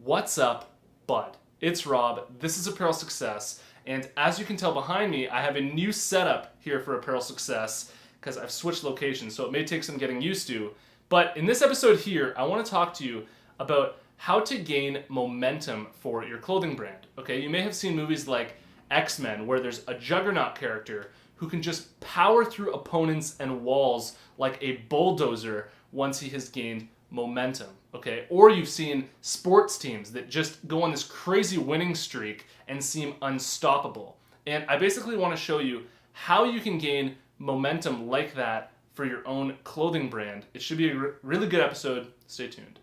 What's up, bud? It's Rob, this is Apparel Success, and as you can tell behind me, I have a new setup here for Apparel Success because I've switched locations, so it may take some getting used to. But in this episode here, I want to talk to you about how to gain momentum for your clothing brand. Okay, you may have seen movies like X-Men, where there's a juggernaut character who can just power through opponents and walls like a bulldozer once he has gained momentum, okay? Or you've seen sports teams that just go on this crazy winning streak and seem unstoppable. And I basically want to show you how you can gain momentum like that for your own clothing brand. It should be a really good episode. Stay tuned.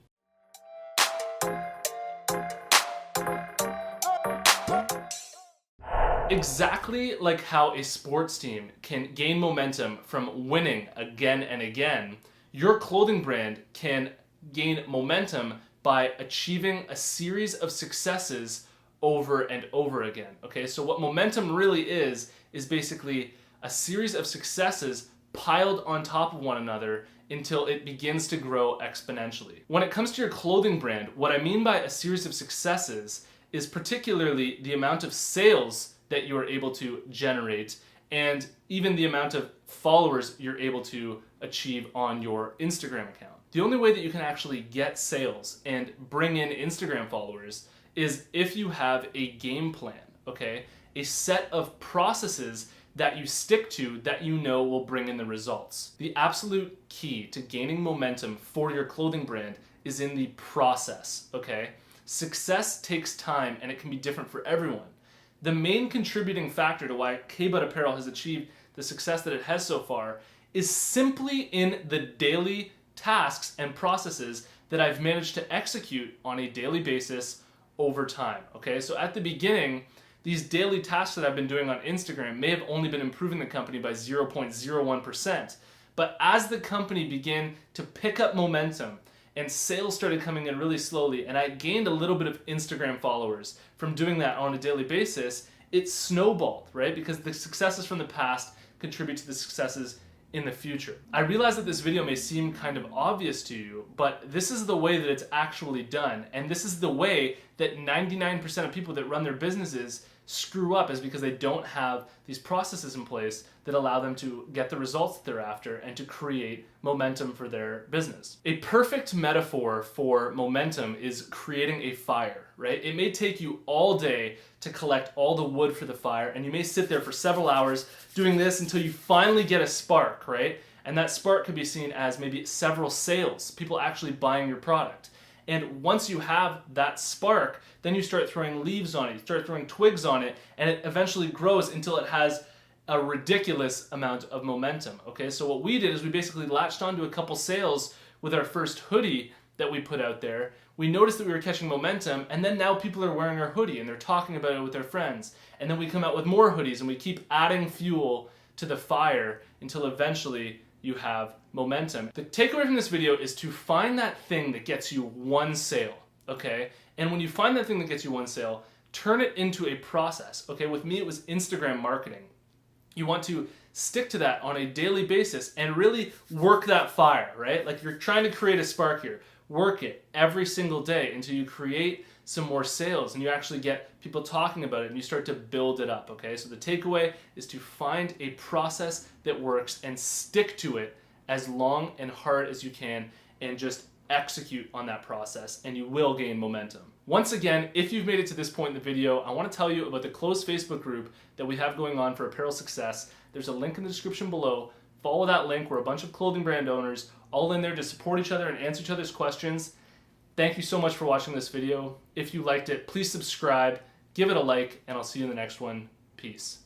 Exactly like how a sports team can gain momentum from winning again and again, your clothing brand can gain momentum by achieving a series of successes over and over again. Okay, so what momentum really is basically a series of successes piled on top of one another until it begins to grow exponentially. When it comes to your clothing brand, what I mean by a series of successes is particularly the amount of sales that you are able to generate and even the amount of followers you're able to achieve on your Instagram account. The only way that you can actually get sales and bring in Instagram followers is if you have a game plan, okay? A set of processes that you stick to that you know will bring in the results. The absolute key to gaining momentum for your clothing brand is in the process, okay? Success takes time and it can be different for everyone. The main contributing factor to why K-Bud Apparel has achieved the success that it has so far is simply in the daily tasks and processes that I've managed to execute on a daily basis over time, okay? So at the beginning, these daily tasks that I've been doing on Instagram may have only been improving the company by 0.01%, but as the company began to pick up momentum and sales started coming in really slowly, and I gained a little bit of Instagram followers from doing that on a daily basis, it snowballed, right? Because the successes from the past contribute to the successes in the future. I realize that this video may seem kind of obvious to you, but this is the way that it's actually done, and this is the way that 99% of people that run their businesses screw up, is because they don't have these processes in place that allow them to get the results that they're after and to create momentum for their business. A perfect metaphor for momentum is creating a fire, right? It may take you all day to collect all the wood for the fire, and you may sit there for several hours doing this until you finally get a spark, right? And that spark could be seen as maybe several sales, people actually buying your product. And once you have that spark, then you start throwing leaves on it, you start throwing twigs on it, and it eventually grows until it has a ridiculous amount of momentum, okay? So what we did is we basically latched onto a couple sales with our first hoodie that we put out there. We noticed that we were catching momentum, and then now people are wearing our hoodie and they're talking about it with their friends. And then we come out with more hoodies and we keep adding fuel to the fire until eventually you have momentum. The takeaway from this video is to find that thing that gets you one sale, okay? And when you find that thing that gets you one sale, turn it into a process, okay? With me, it was Instagram marketing. You want to stick to that on a daily basis and really work that fire, right? Like you're trying to create a spark here. Work it every single day until you create some more sales and you actually get people talking about it and you start to build it up, okay? So the takeaway is to find a process that works and stick to it as long and hard as you can and just execute on that process and you will gain momentum. Once again, if you've made it to this point in the video, I want to tell you about the closed Facebook group that we have going on for Apparel Success. There's a link in the description below. Follow that link. We're a bunch of clothing brand owners all in there to support each other and answer each other's questions. Thank you so much for watching this video. If you liked it, please subscribe, give it a like, and I'll see you in the next one. Peace.